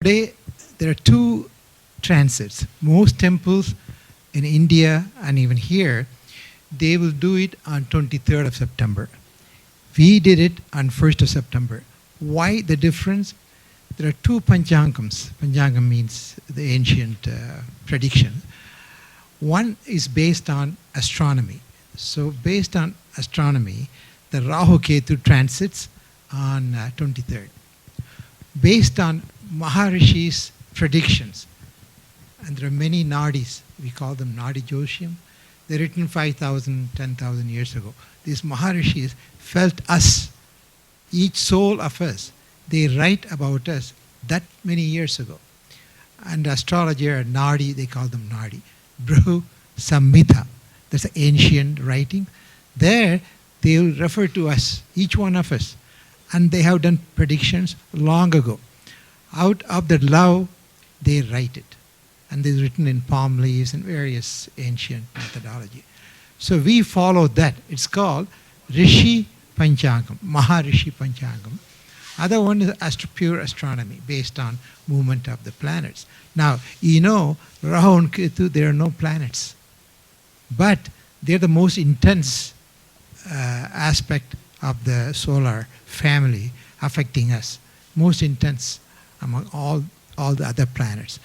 Today, there are two transits. Most temples in India and even here, they will do it on 23rd of September. We did it on 1st of September. Why the difference? There are two Panchangams. Panchangam means the ancient prediction. One is based on astronomy. So based on astronomy, the Rahu Kethu transits on 23rd. Based on Maharishi's predictions, and there are many nadis, we call them Nadi Joshyam. They're written 5,000, 10,000 years ago. These Maharishis felt us, each soul of us, they write about us that many years ago. And astrologer, Nadi, they call them Nadi. Brihu Samhita, that's an ancient writing. There, they will refer to us, each one of us. And they have done predictions long ago. Out of that love, they write it. And it's written in palm leaves and various ancient methodology. So we follow that. It's called Rishi Panchangam, Maharishi Panchangam. Other one is pure astronomy based on movement of the planets. Now, you know, Rahu and Kethu, there are no planets. But they're the most intense aspect of the solar family affecting us. Most intense among all the other planets.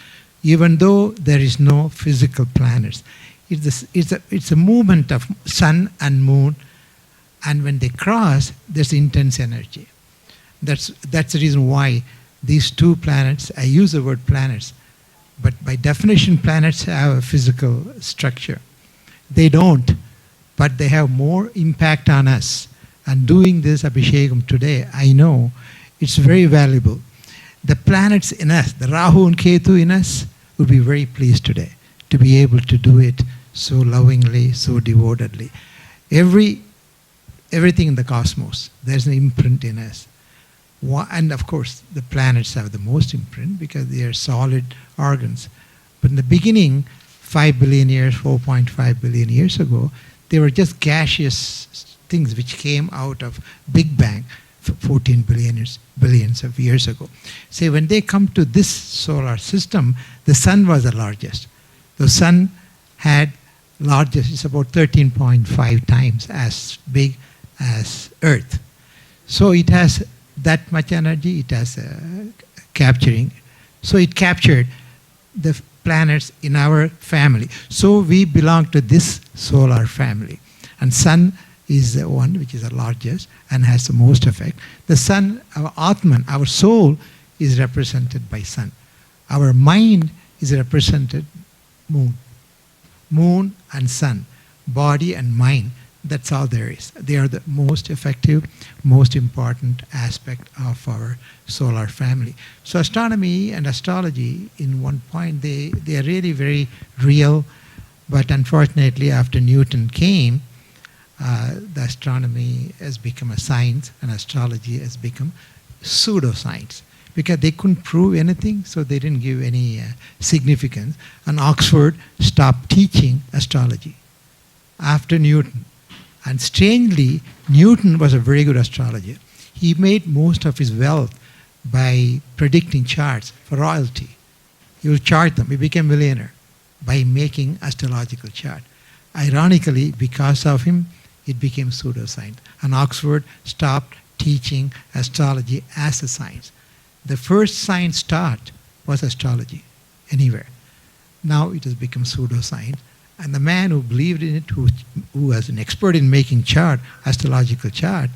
Even though there is no physical planets. It's a movement of sun and moon, and when they cross, there's intense energy. That's the reason why these two planets, I use the word planets, but by definition planets have a physical structure. They don't, but they have more impact on us. And doing this Abhishekam today, I know it's very valuable. The planets in us, the Rahu and Kethu in us, will be very pleased today to be able to do it so lovingly, so devotedly. Everything in the cosmos, there's an imprint in us. And of course, the planets have the most imprint because they are solid organs. But in the beginning, 5 billion years, 4.5 billion years ago, they were just gaseous things which came out of Big Bang 14 billions of years ago. Say when they come to this solar system, the sun was the largest. The sun had largest, it's about 13.5 times as big as Earth. So it has that much energy, it has capturing. So it captured the planets in our family. So we belong to this solar family. And sun is the one which is the largest and has the most effect. The sun, our Atman, our soul, is represented by sun. Our mind is represented moon. Moon and sun, body and mind, that's all there is. They are the most effective, most important aspect of our solar family. So astronomy and astrology, in one point, they are really very real, but unfortunately after Newton came, the astronomy has become a science and astrology has become pseudoscience because they couldn't prove anything, so they didn't give any significance. And Oxford stopped teaching astrology after Newton. And strangely, Newton was a very good astrologer. He made most of his wealth by predicting charts for royalty. He would chart them. He became a millionaire by making astrological chart. Ironically, because of him, it became pseudoscience. And Oxford stopped teaching astrology as a science. The first science taught was astrology, anywhere. Now it has become pseudoscience. And the man who believed in it, who was an expert in making chart, astrological chart,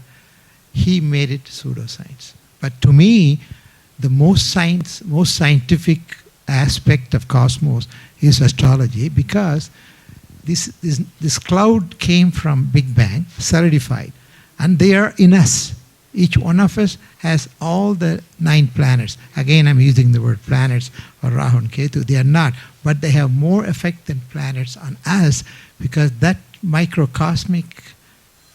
he made it pseudoscience. But to me, the most scientific aspect of cosmos is astrology because this cloud came from Big Bang, solidified, and they are in us. Each one of us has all the 9 planets. Again, I'm using the word planets or Rahu and Kethu. They are not, but they have more effect than planets on us because that microcosmic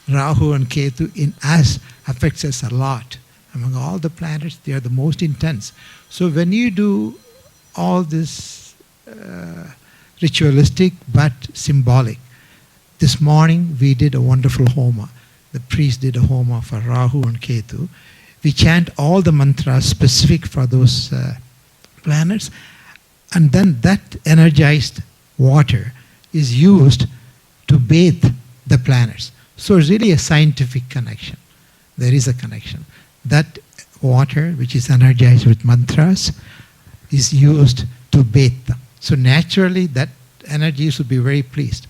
Rahu and Kethu in us affects us a lot. Among all the planets, they are the most intense. So when you do all this ritualistic but symbolic, this morning we did a wonderful homa. The priest did a homa for Rahu and Kethu. We chant all the mantras specific for those planets, and then that energized water is used to bathe the planets. So it's really a scientific connection. There is a connection. That water, which is energized with mantras, is used to bathe them. So naturally, that energy should be very pleased.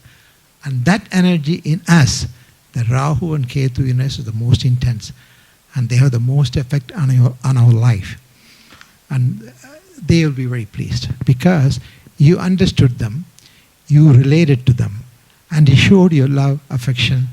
And that energy in us, the Rahu and Kethu in us, is the most intense. And they have the most effect on our life. And they will be very pleased because you understood them, you related to them, and you showed your love, affection,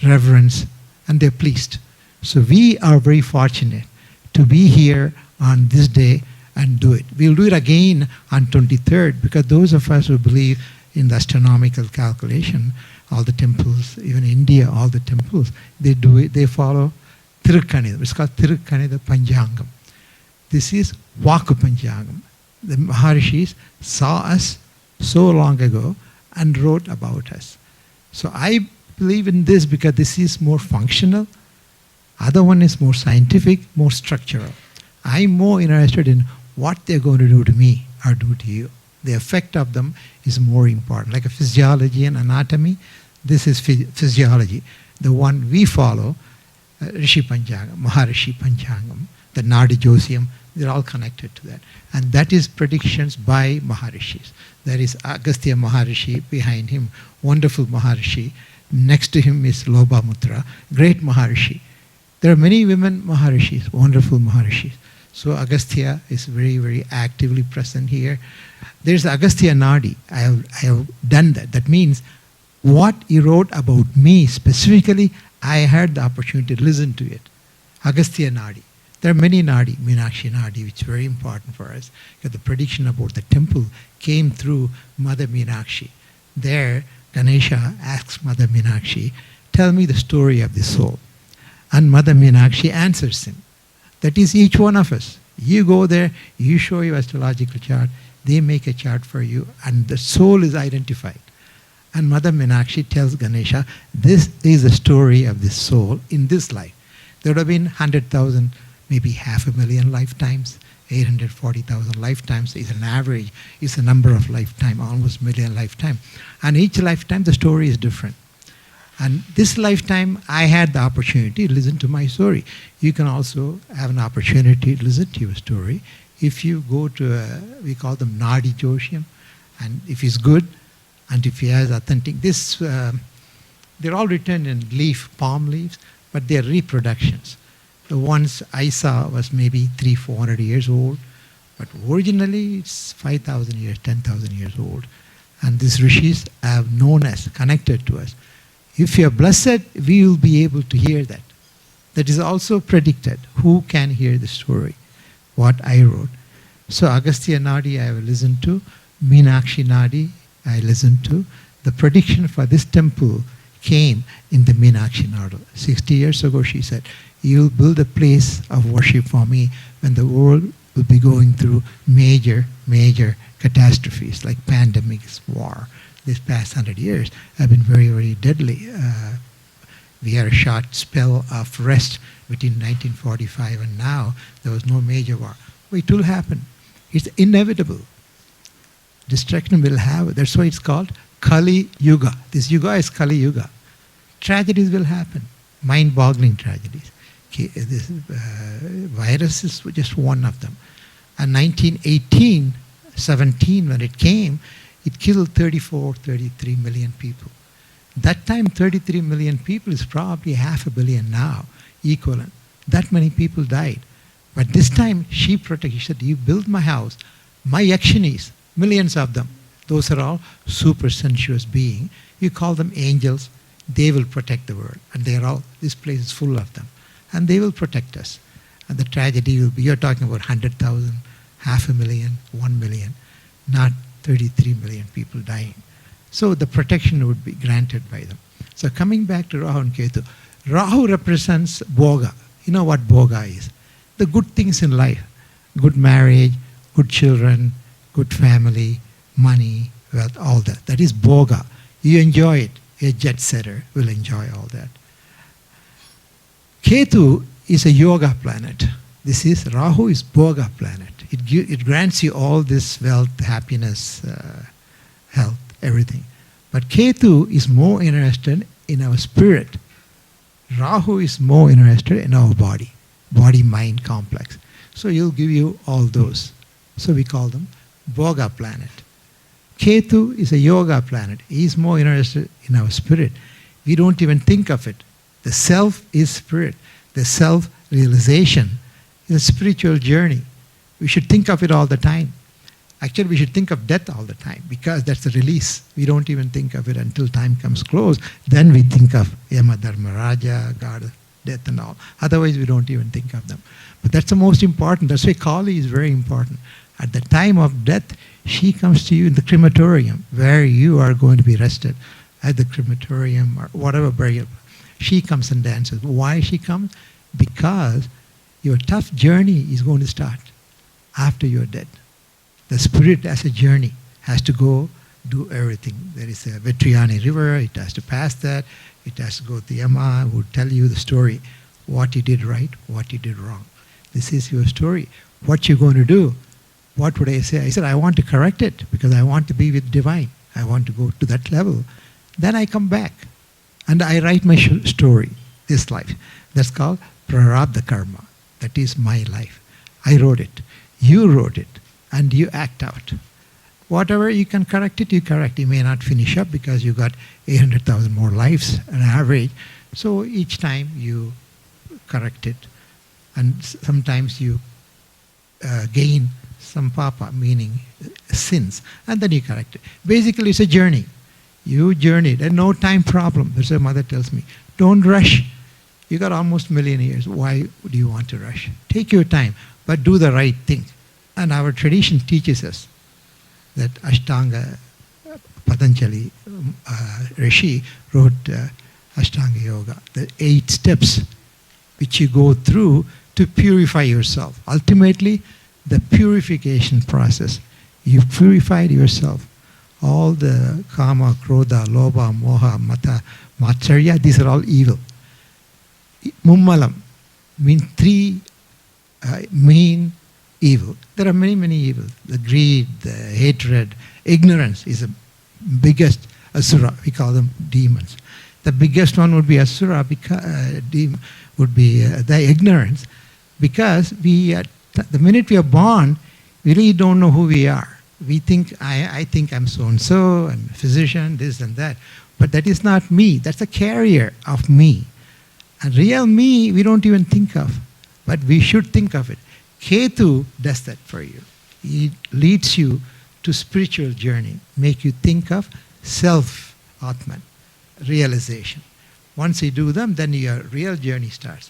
reverence, and they're pleased. So we are very fortunate to be here on this day and do it. We'll do it again on 23rd because those of us who believe in the astronomical calculation, all the temples, even India, all the temples, they do it, they follow Tirukkanidam. It's called Tirukkanidam Panchangam. This is Vaakiya Panchangam. The Maharishis saw us so long ago and wrote about us. So I believe in this because this is more functional. Other one is more scientific, more structural. I'm more interested in what they're going to do to me or do to you. The effect of them is more important. Like a physiology and anatomy, this is physiology. The one we follow, Rishi Panchangam, Maharishi Panchangam, the Nadi Josiam, they're all connected to that. And that is predictions by Maharishis. There is Agastya Maharishi behind him, wonderful Maharishi. Next to him is Lobamutra, great Maharishi. There are many women Maharishis, wonderful Maharishis. So Agastya is very, very actively present here. There's Agastya Nadi. I have done that. That means what he wrote about me specifically, I had the opportunity to listen to it. Agastya Nadi. There are many Nadi, Meenakshi Nadi, which is very important for us. Because the prediction about the temple came through Mother Meenakshi. There, Ganesha asks Mother Meenakshi, tell me the story of the soul. And Mother Meenakshi answers him. That is each one of us. You go there, you show your astrological chart, they make a chart for you, and the soul is identified. And Mother Meenakshi tells Ganesha, this is the story of this soul in this life. There would have been 100,000, maybe 500,000 lifetimes, 840,000 lifetimes is an average, is the number of lifetime, almost million lifetime. And each lifetime the story is different. And this lifetime I had the opportunity to listen to my story. You can also have an opportunity to listen to your story. If you go to, we call them Nadi Joshiam, and if he's good, and if he has authentic, they're all written in palm leaves, but they're reproductions. The ones I saw was maybe 300-400 years old, but originally it's 5,000 years, 10,000 years old. And these rishis have known us, connected to us. If you are blessed, we will be able to hear that. That is also predicted. Who can hear the story? What I wrote. So Agastya Nadi I have listened to, Meenakshi Nadi I listened to. The prediction for this temple came in the Meenakshi Nadi. 60 years ago she said, you'll build a place of worship for me when the world will be going through major catastrophes like pandemics, war. This past 100 years have been very, very deadly. We had a short spell of rest between 1945 and now. There was no major war. But it will happen. It's inevitable. Destruction will have. That's why it's called Kali Yuga. This Yuga is Kali Yuga. Tragedies will happen. Mind-boggling tragedies. This virus is just one of them. And 1917, when it came, it killed 33 million people. That time, 33 million people is probably 500 million now, equivalent. That many people died. But this time, she protected. She said, you build my house, my yakshinis, millions of them. Those are all super sensuous beings. You call them angels. They will protect the world. And they're all, this place is full of them. And they will protect us. And the tragedy will be, you're talking about 100,000, 500,000, 1 million, not 33 million people dying. So the protection would be granted by them. So coming back to Rahu and Kethu, Rahu represents Bhoga. You know what Bhoga is? The good things in life. Good marriage, good children, good family, money, wealth, all that. That is Bhoga. You enjoy it. A jet setter will enjoy all that. Kethu is a yoga planet. This is Rahu is Bhoga planet. It grants you all this wealth, happiness, health, everything. But Kethu is more interested in our spirit. Rahu is more interested in our body-mind complex. So he'll give you all those. So we call them Bhoga planet. Kethu is a yoga planet. He's more interested in our spirit. We don't even think of it. The self is spirit. The self-realization is a spiritual journey. We should think of it all the time. Actually, we should think of death all the time because that's the release. We don't even think of it until time comes close. Then we think of Yama Dharmaraja, God of death and all. Otherwise, we don't even think of them. But that's the most important. That's why Kali is very important. At the time of death, she comes to you in the crematorium where you are going to be rested at the crematorium or whatever burial. She comes and dances. Why she comes? Because your tough journey is going to start after you're dead. The spirit as a journey has to go do everything. There is a Vetriani river, it has to pass that, it has to go to Yama, who will tell you the story, what you did right, what you did wrong. This is your story. What you're going to do. What would I say? I said, I want to correct it because I want to be with divine. I want to go to that level. Then I come back and I write my story, this life. That's called Prarabdha Karma. That is my life. I wrote it. You wrote it. And you act out. Whatever you can correct it, you correct. You may not finish up because you got 800,000 more lives on average. So each time you correct it. And sometimes you gain some papa, meaning sins. And then you correct it. Basically, it's a journey. You journeyed. And no time problem. That's what mother tells me. Don't rush. You got almost a million years. Why do you want to rush? Take your time, but do the right thing. And our tradition teaches us that Ashtanga, Patanjali Rishi wrote Ashtanga Yoga, the 8 steps which you go through to purify yourself. Ultimately, the purification process. You purified yourself. All the kama, krodha, lobha, moha, mata, matsarya, these are all evil. Mummalam means 3 main evil. There are many, many evils. The greed, the hatred, ignorance is the biggest asura. We call them demons. The biggest one would be asura, would be the ignorance. Because the minute we are born, we really don't know who we are. We think, I think I'm so-and-so, I'm a physician, this and that. But that is not me. That's a carrier of me. And real me, we don't even think of. But we should think of it. Kethu does that for you. He leads you to spiritual journey, make you think of self-atman, realization. Once you do them, then your real journey starts.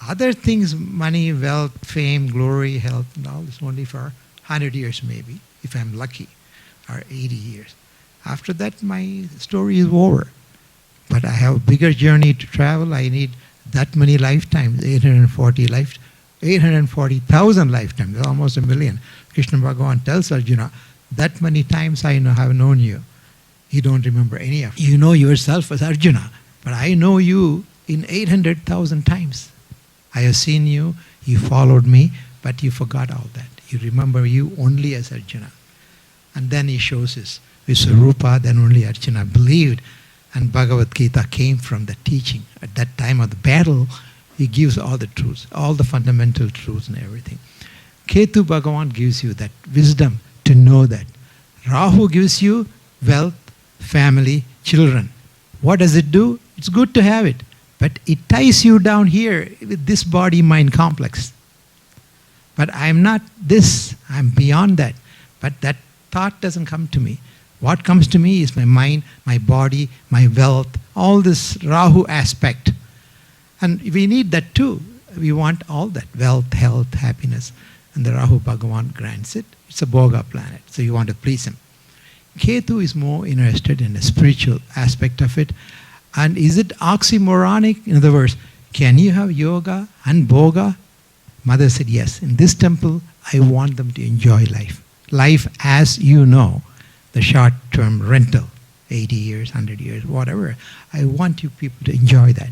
Other things, money, wealth, fame, glory, health, and all is only for 100 years maybe, if I'm lucky, or 80 years. After that, my story is over. But I have a bigger journey to travel. I need that many lifetimes, 840,000 lifetimes, almost 1 million. Krishna Bhagavan tells Arjuna, that many times I have known you. You don't remember any of it. You know yourself as Arjuna, but I know you in 800,000 times. I have seen you, you followed me, but you forgot all that. You remember you only as Arjuna. And then he shows his Vishwarupa, then only Arjuna believed. And Bhagavad Gita came from the teaching. At that time of the battle, he gives all the truths, all the fundamental truths and everything. Kethu Bhagavan gives you that wisdom to know that. Rahu gives you wealth, family, children. What does it do? It's good to have it. But it ties you down here with this body-mind complex. But I'm not this, I'm beyond that. But that thought doesn't come to me. What comes to me is my mind, my body, my wealth, all this Rahu aspect. And we need that too. We want all that, wealth, health, happiness. And the Rahu Bhagavan grants it. It's a Bhoga planet, so you want to please him. Kethu is more interested in the spiritual aspect of it. And is it oxymoronic? In other words, can you have yoga and Bhoga? Mother said, yes. In this temple, I want them to enjoy life. Life as you know, the short-term rental, 80 years, 100 years, whatever. I want you people to enjoy that.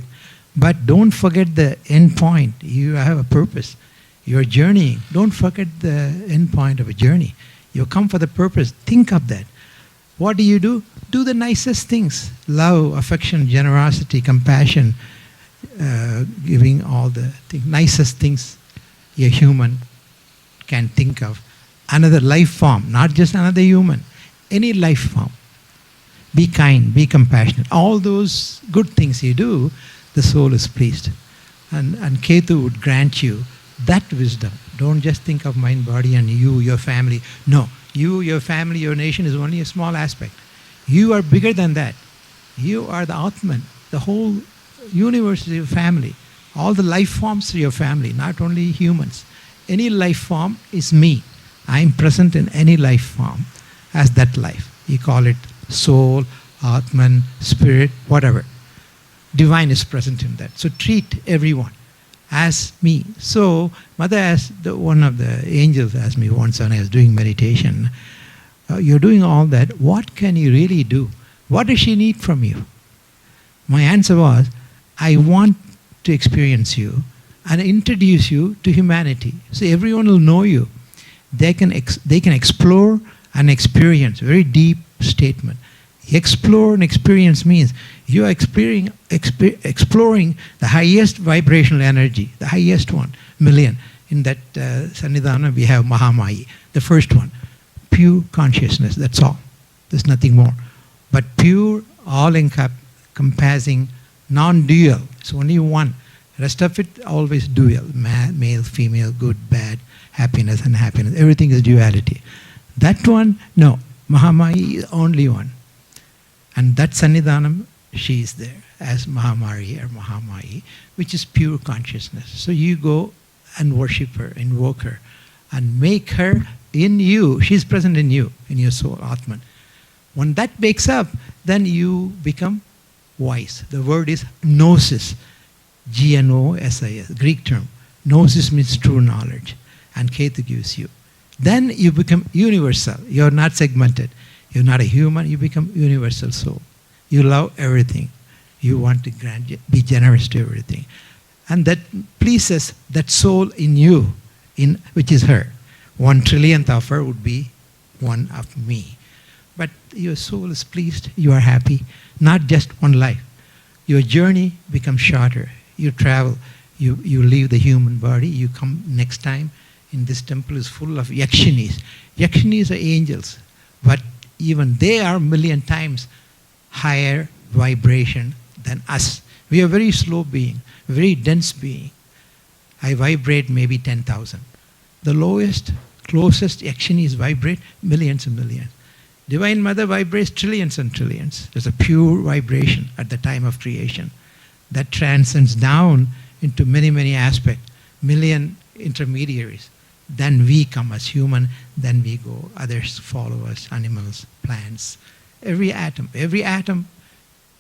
But don't forget the end point. You have a purpose. You're journeying. Don't forget the end point of a journey. You come for the purpose. Think of that. What do? Do the nicest things. Love, affection, generosity, compassion, giving all the nicest things a human can think of. Another life form, not just another human. Any life form. Be kind, be compassionate. All those good things you do, the soul is pleased. And Kethu would grant you that wisdom. Don't just think of mind, body, and you, your family. No, you, your family, your nation is only a small aspect. You are bigger than that. You are the Atman. The whole universe is your family. All the life forms are your family, not only humans. Any life form is me. I am present in any life form as that life. You call it soul, Atman, spirit, whatever. Divine is present in that. So treat everyone as me. So Mother asked, one of the angels asked me once when I was doing meditation, you're doing all that, what can you really do? What does she need from you? My answer was, I want to experience you and introduce you to humanity. So everyone will know you. They can explore and experience. Very deep statement. Explore and experience means you are exploring the highest vibrational energy, the highest one, million. In that Sannidhana we have Mahamaya, the first one. Pure consciousness, that's all. There's nothing more. But pure, all-encompassing, non-dual. It's only one. Rest of it always dual. Male, female, good, bad, happiness, unhappiness. Everything is duality. That one, no. Mahamaya is only one. And that Sannidhanam, she is there as Mahamari or Mahamaya, which is pure consciousness. So you go and worship her, invoke her, and make her in you. She's present in you, in your soul, Atman. When that wakes up, then you become wise. The word is gnosis, G-N-O-S-I-S, Greek term. Gnosis means true knowledge, and Kethu gives you. Then you become universal. You're not segmented. You're not a human, you become universal soul. You love everything. You want to be generous to everything. And that pleases that soul in you, which is her. 1 trillionth of her would be one of me. But your soul is pleased, you are happy, not just one life. Your journey becomes shorter. You travel, you leave the human body, you come next time. In this temple is full of yakshinis. Yakshinis are angels, but even they are 1,000,000 times higher vibration than us. We are very slow being, very dense being. I vibrate maybe 10,000. The lowest, closest yakshinis vibrate millions and millions. Divine Mother vibrates trillions and trillions. There's a pure vibration at the time of creation that transcends down into many, many aspects, million intermediaries. Then we come as human, then we go. Others follow us, animals, plants. Every atom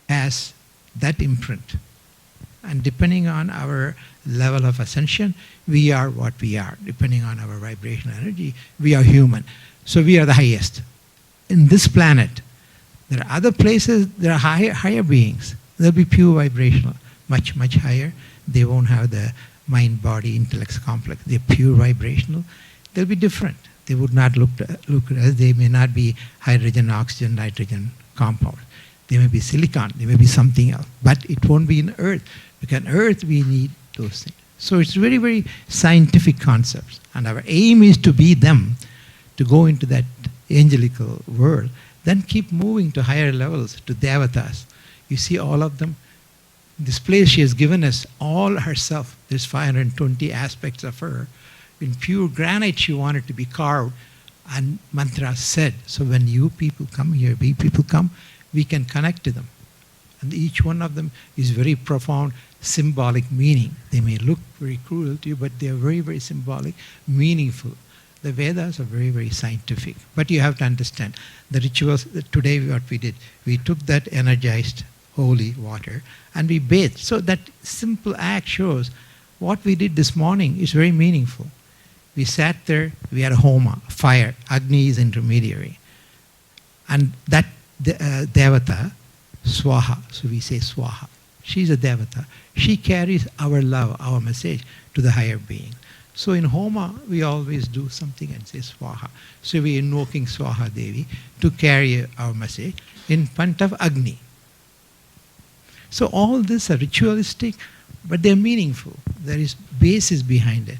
has that imprint. And depending on our level of ascension, we are what we are. Depending on our vibrational energy, we are human. So we are the highest. In this planet, there are other places, there are higher beings. They'll be pure vibrational, much, much higher. They won't have the mind, body, intellect complex. They're pure vibrational. They'll be different. They would not look as they may not be hydrogen, oxygen, nitrogen compounds. They may be silicon. They may be something else. But it won't be in Earth. Because in Earth we need those things. So it's very, very scientific concepts. And our aim is to be them, to go into that angelical world, then keep moving to higher levels, to devatas. You see all of them. This place she has given us all herself. There's 520 aspects of her. In pure granite she wanted to be carved and mantras said. So when you people come here, we people come, we can connect to them. And each one of them is very profound symbolic meaning. They may look very cruel to you, but they are very, very symbolic, meaningful. The Vedas are very, very scientific. But you have to understand the rituals. Today what we did, we took that energized holy water and we bathed. So that simple act shows what we did this morning is very meaningful. We sat there, we had a homa, fire, Agni is intermediary. And that Devata, Swaha, so we say Swaha. She's a Devata. She carries our love, our message to the higher being. So in Homa, we always do something and say Swaha. So we are invoking Swaha Devi to carry our message in front of Agni. So all this are ritualistic, but they're meaningful. There is basis behind it.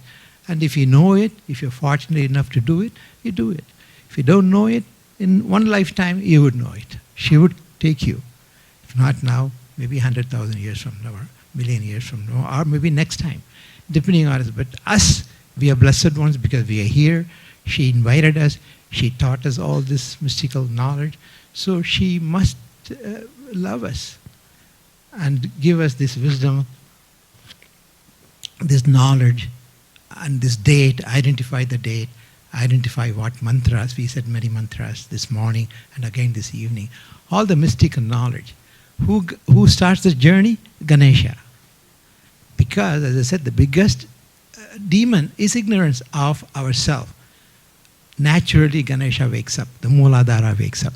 And if you know it, if you're fortunate enough to do it, you do it. If you don't know it, in one lifetime, you would know it. She would take you. If not now, maybe 100,000 years from now, or million years from now, or maybe next time, depending on us. But us, we are blessed ones because we are here. She invited us. She taught us all this mystical knowledge. So she must love us and give us this wisdom, this knowledge, and this date, identify the date, identify what mantras. We said many mantras this morning and again this evening. All the mystical knowledge. Who starts the journey? Ganesha. Because, as I said, the biggest demon is ignorance of ourselves. Naturally, Ganesha wakes up. The Mooladhara wakes up.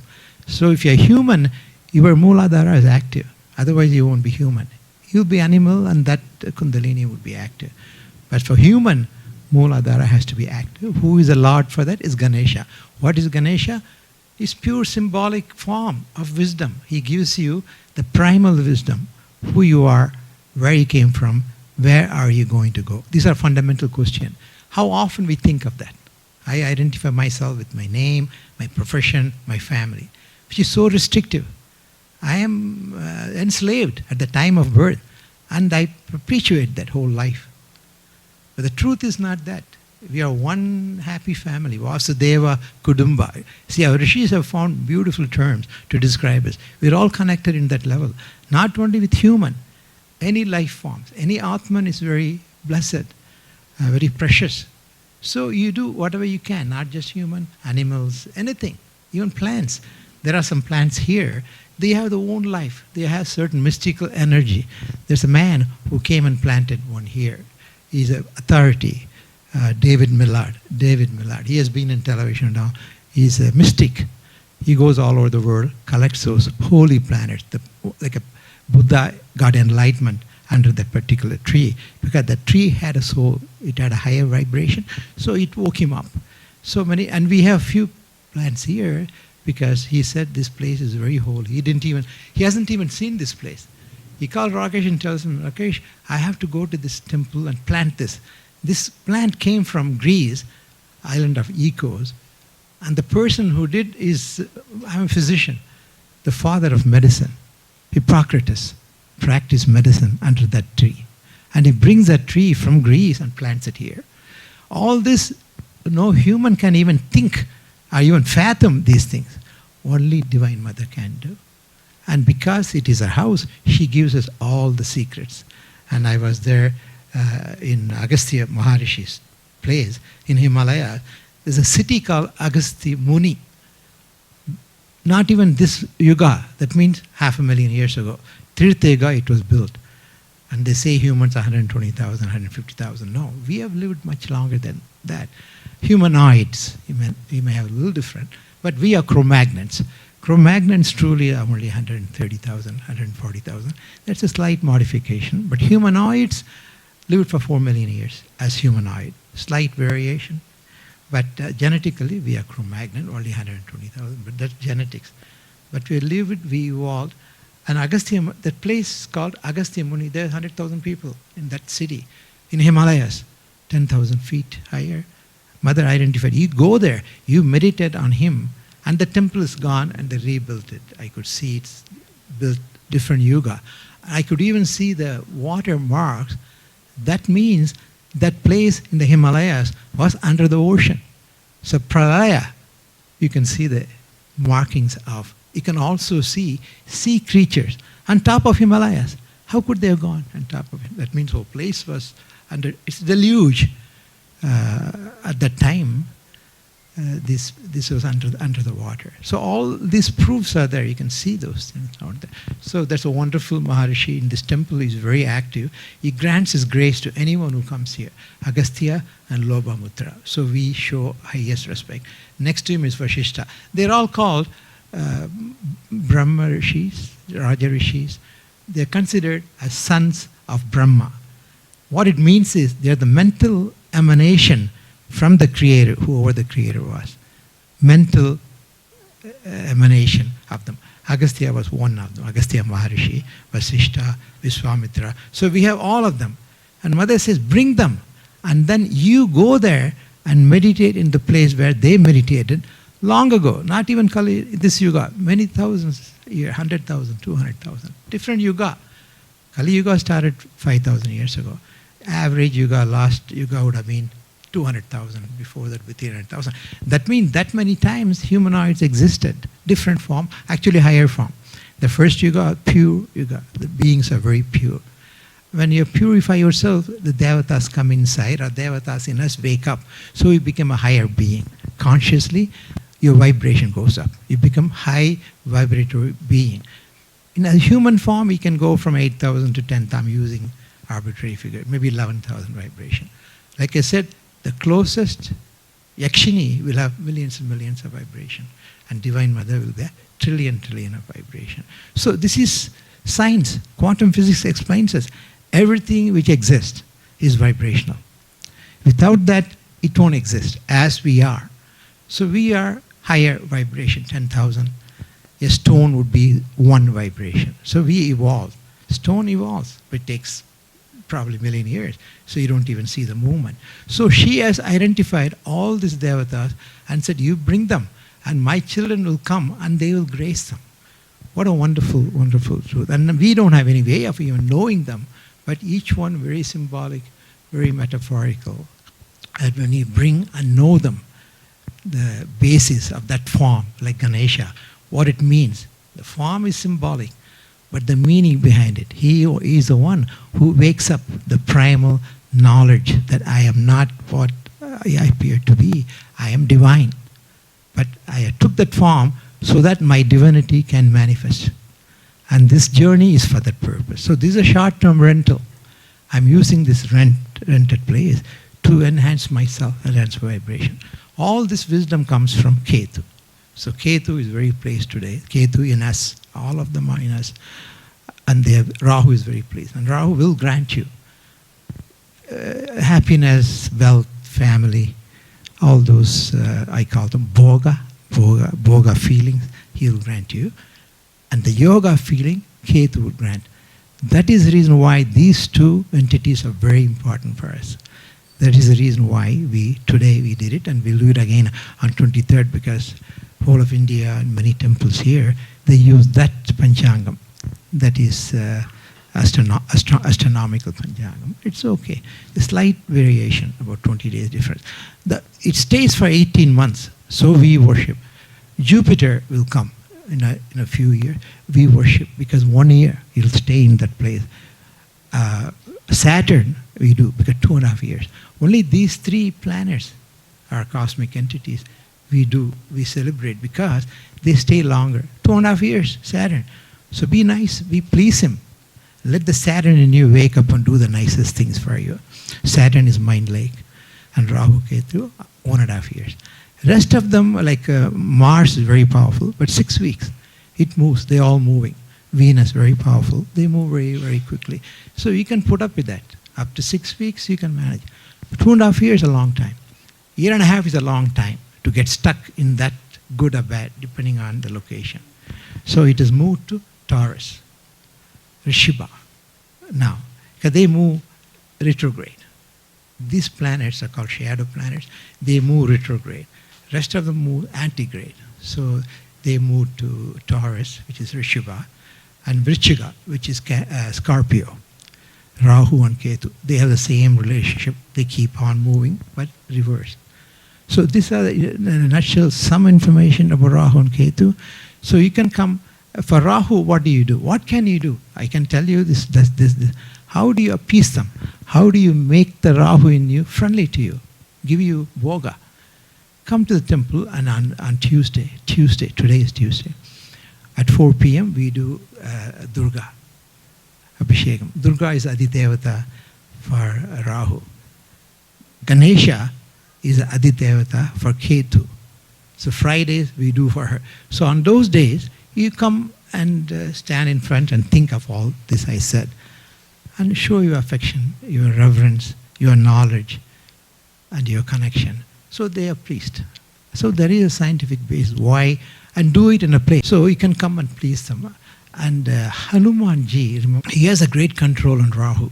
So if you're human, your Mooladhara is active. Otherwise, you won't be human. You'll be animal, and that Kundalini would be active. But for human, Mooladhara has to be active. Who is the Lord for that? Is Ganesha. What is Ganesha? It's pure symbolic form of wisdom. He gives you the primal wisdom. Who you are, where you came from, where are you going to go? These are fundamental questions. How often we think of that? I identify myself with my name, my profession, my family, which is so restrictive. I am enslaved at the time of birth, and I perpetuate that whole life. But the truth is not that. We are one happy family, Vasudeva Kudumba. See, our rishis have found beautiful terms to describe us. We're all connected in that level, not only with human, any life forms. Any Atman is very blessed, very precious. So you do whatever you can, not just human, animals, anything, even plants. There are some plants here. They have their own life. They have certain mystical energy. There's a man who came and planted one here. He's an authority, David Millard. He has been in television now. He's a mystic. He goes all over the world, collects those holy planets. Like a Buddha got enlightenment under that particular tree because that tree had a soul. It had a higher vibration, so it woke him up. So many, and we have few plants here because he said this place is very holy. He hasn't even seen this place. He called Rakesh and tells him, Rakesh, I have to go to this temple and plant this. This plant came from Greece, island of Ecos, and the person who did is, I'm a physician, the father of medicine, Hippocrates, practiced medicine under that tree. And he brings that tree from Greece and plants it here. All this, no human can even think or even fathom these things. Only Divine Mother can do. And because it is her house, she gives us all the secrets. And I was there in Agastya Maharishi's place in Himalaya. There's a city called Agastya Muni. Not even this yuga, that means 500,000 years ago. Tirthega it was built. And they say humans are 120,000, 150,000. No, we have lived much longer than that. Humanoids, you may have a little different, but we are Cro-Magnons. Cro-Magnons truly are only 130,000, 140,000. That's a slight modification. But humanoids lived for 4 million years as humanoid. Slight variation. But genetically, we are Cro-Magnon, only 120,000. But that's genetics. But we lived, we evolved. And Agastya, that place called Agastya Muni, there are 100,000 people in that city, in Himalayas, 10,000 feet higher. Mother identified, you go there, you meditate on him, and the temple is gone, and they rebuilt it. I could see it's built different yuga. I could even see the water marks. That means that place in the Himalayas was under the ocean. So Pralaya, you can see the markings of. You can also see sea creatures on top of Himalayas. How could they have gone on top of it? That means the whole place was under, it's deluge. At that time, this was under the water. So all these proofs are there. You can see those things out there. So that's a wonderful Maharishi in this temple. He's very active. He grants his grace to anyone who comes here. Agastya and Lobamutra. So we show highest respect. Next to him is Vashishta. They're all called Brahma Rishis, Raja Rishis. They're considered as sons of Brahma. What it means is they're the mental emanation from the Creator, whoever the Creator was. Mental emanation of them. Agastya was one of them. Agastya Maharishi, Vasishta, Vishwamitra. So we have all of them. And Mother says, bring them. And then you go there and meditate in the place where they meditated long ago. Not even Kali, this Yuga. Many thousands years, 100,000, 200,000. Different Yuga. Kali Yuga started 5,000 years ago. Average Yuga, last Yuga would have been 200,000, before that with 300,000. That means that many times humanoids existed, different form, actually higher form. The first Yuga, pure Yuga, the beings are very pure. When you purify yourself, the devatas come inside, or devatas in us wake up, so you become a higher being. Consciously, your vibration goes up. You become high vibratory being. In a human form, you can go from 8,000 to 10,000 using arbitrary figure, maybe 11,000 vibration. Like I said, the closest Yakshini will have millions and millions of vibration, and Divine Mother will be a trillion of vibration. So this is science. Quantum physics explains us. Everything which exists is vibrational. Without that, it won't exist, as we are. So we are higher vibration, 10,000. A stone would be one vibration. So we evolve. Stone evolves, but it takes probably a million years, so you don't even see the movement. So she has identified all these devatas and said, you bring them, and my children will come and they will grace them. What a wonderful, wonderful truth. And we don't have any way of even knowing them, but each one very symbolic, very metaphorical. And when you bring and know them, the basis of that form, like Ganesha, what it means. The form is symbolic, but the meaning behind it. He is the one who wakes up the primal knowledge that I am not what I appear to be. I am divine. But I took that form so that my divinity can manifest. And this journey is for that purpose. So this is a short-term rental. I'm using this rented place to enhance myself, enhance vibration. All this wisdom comes from Kethu. So Kethu is very pleased today. Kethu in us, all of them are in us. And Rahu is very pleased. And Rahu will grant you happiness, wealth, family, all those, I call them bhoga feelings, he will grant you. And the yoga feeling, Kethu will grant. That is the reason why these two entities are very important for us. That is the reason why today we did it, and we'll do it again on 23rd, because whole of India and many temples here, they use that Panchangam. That is astronomical Panchangam. It's okay. A slight variation, about 20 days difference. It stays for 18 months, so we worship. Jupiter will come in a few years. We worship, because 1 year he'll stay in that place. Saturn we do, because 2.5 years. Only these three planets are cosmic entities. We celebrate because they stay longer. 2.5 years, Saturn. So be nice, please him. Let the Saturn in you wake up and do the nicest things for you. Saturn is mind lake, and Rahu, Kethu, 1.5 years. Rest of them, like Mars is very powerful, but 6 weeks. It moves, they're all moving. Venus, very powerful, they move very, very quickly. So you can put up with that. Up to 6 weeks, you can manage. 2.5 years is a long time. 1.5 is a long time to get stuck in that good or bad, depending on the location. So it is moved to Taurus, Rishabha. Now, because they move retrograde. These planets are called shadow planets. They move retrograde. Rest of them move antigrade. So they move to Taurus, which is Rishabha, and Vrichiga, which is Scorpio. Rahu and Kethu, they have the same relationship. They keep on moving, but reverse. So these are, in a nutshell, some information about Rahu and Kethu. So you can come, for Rahu, what do you do? What can you do? I can tell you this. How do you appease them? How do you make the Rahu in you friendly to you? Give you bhoga. Come to the temple, and on Tuesday, today is Tuesday, at 4 p.m. we do Durga Abhishekam. Durga is Adidevata for Rahu. Ganesha is Adidevata for Kethu. So Fridays we do for her. So on those days, you come and stand in front and think of all this I said, and show your affection, your reverence, your knowledge, and your connection. So they are priests. So there is a scientific basis why, and do it in a place so you can come and please them. And Hanumanji, remember, he has a great control on Rahu.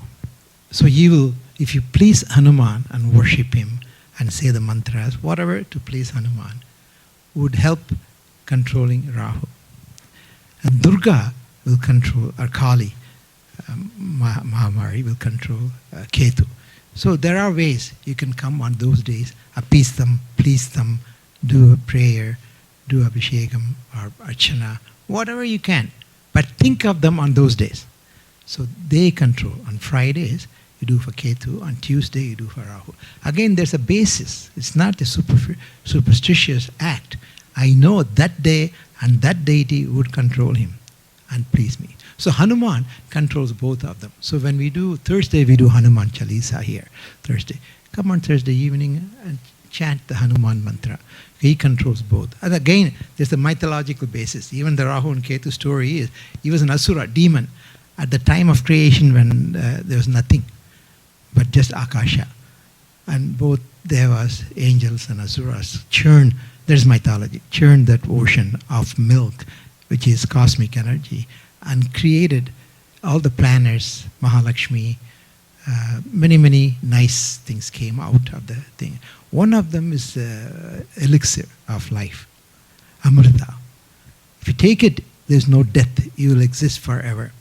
So you will, if you please Hanuman and worship him and say the mantras, whatever to please Hanuman, would help controlling Rahu. And Durga will control, or Kali, Mahamari will control Kethu. So there are ways you can come on those days, appease them, please them, do a prayer, do abhishekam or archana, whatever you can. But think of them on those days. So they control. On Fridays, you do for Kethu. On Tuesday, you do for Rahu. Again, there's a basis. It's not a superstitious act. I know that day and that deity would control him and please me. So Hanuman controls both of them. So when we do Thursday, we do Hanuman Chalisa here. Thursday. Come on Thursday evening and chant the Hanuman mantra. He controls both. And again, there's a mythological basis. Even the Rahu and Kethu story is, he was an asura, demon, at the time of creation when there was nothing but just Akasha. And both devas, angels and asuras churn, there's mythology, churned that ocean of milk, which is cosmic energy, and created all the planets, Mahalakshmi, many nice things came out of the thing. One of them is elixir of life, Amrita. If you take it, there's no death. You will exist forever.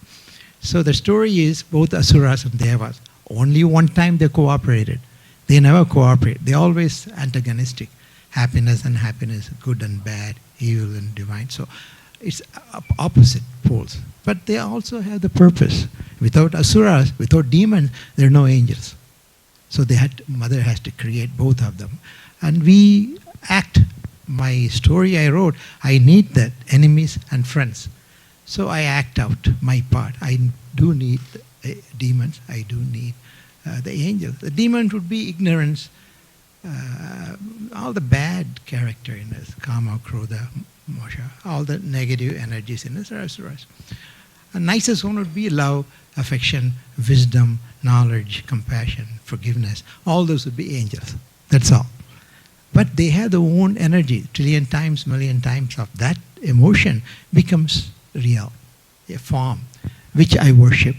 So the story is both asuras and devas. Only one time they cooperated. They never cooperate. They're always antagonistic. Happiness and happiness, good and bad, evil and divine. So it's opposite poles. But they also have the purpose. Without asuras, without demons, there are no angels. So mother has to create both of them. And we act. My story I wrote, I need that, enemies and friends. So I act out my part. I do need demons. I do need the angels. The demons would be ignorance, all the bad character in us, Kama, Krodha, Mosha, all the negative energies in us are asuras. The nicest one would be love, affection, wisdom, knowledge, compassion, forgiveness. All those would be angels. That's all. But they have their own energy. Trillion times, million times of that emotion becomes real, a form, which I worship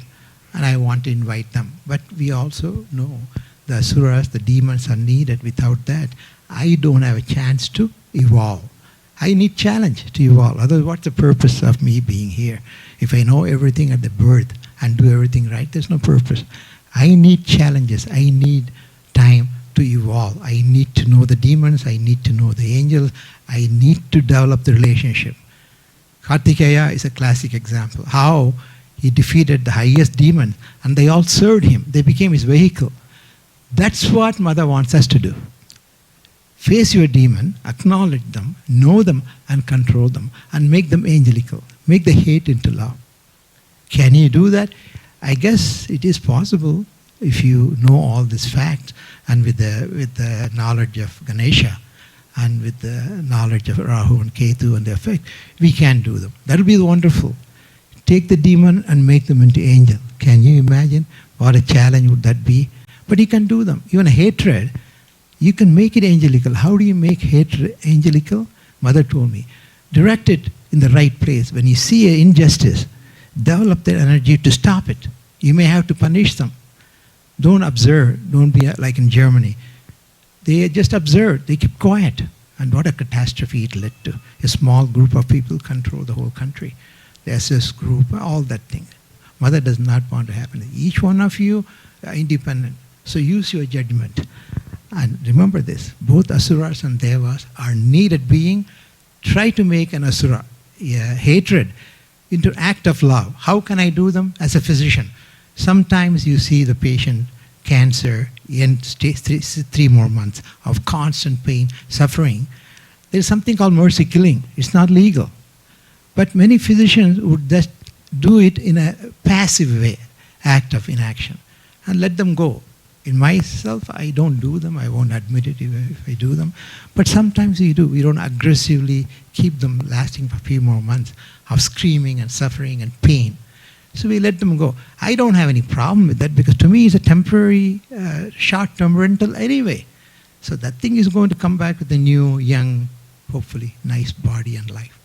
and I want to invite them. But we also know the asuras, the demons are needed. Without that, I don't have a chance to evolve. I need challenge to evolve. Otherwise, what's the purpose of me being here? If I know everything at the birth and do everything right, there's no purpose. I need challenges. I need time to evolve. I need to know the demons. I need to know the angels. I need to develop the relationship. Kartikeya is a classic example. How he defeated the highest demon and they all served him. They became his vehicle. That's what Mother wants us to do. Face your demon, acknowledge them, know them and control them and make them angelical. Make the hate into love. Can you do that? I guess it is possible if you know all these facts and with the knowledge of Ganesha and with the knowledge of Rahu and Kethu and the effect, we can do them. That would be wonderful. Take the demon and make them into angel. Can you imagine what a challenge would that be? But you can do them. Even hatred, you can make it angelical. How do you make hatred angelical? Mother told me, direct it in the right place. When you see an injustice, develop the energy to stop it. You may have to punish them. Don't observe. Don't be like in Germany. They just observed. They kept quiet. And what a catastrophe it led to. A small group of people control the whole country. The SS group, all that thing. Mother does not want to happen. Each one of you are independent. So use your judgment. And remember this, both asuras and devas are needed being. Try to make an asura, hatred, into act of love. How can I do them? As a physician. Sometimes you see the patient, cancer, in 3 more months of constant pain, suffering. There's something called mercy killing. It's not legal. But many physicians would just do it in a passive way, act of inaction, and let them go. In myself, I don't do them. I won't admit it if I do them. But sometimes we do. We don't aggressively keep them lasting for a few more months of screaming and suffering and pain. So we let them go. I don't have any problem with that because to me it's a temporary, short-term rental anyway. So that thing is going to come back with a new, young, hopefully nice body and life.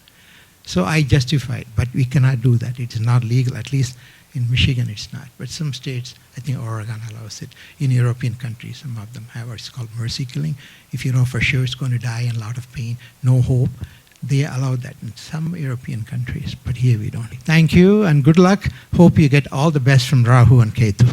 So I justify it, but we cannot do that. It is not legal, at least in Michigan it's not. But some states, I think Oregon allows it. In European countries, some of them have what's called mercy killing. If you know for sure it's going to die in a lot of pain, no hope, they allow that in some European countries, but here we don't. Thank you and good luck. Hope you get all the best from Ragu and Kethu.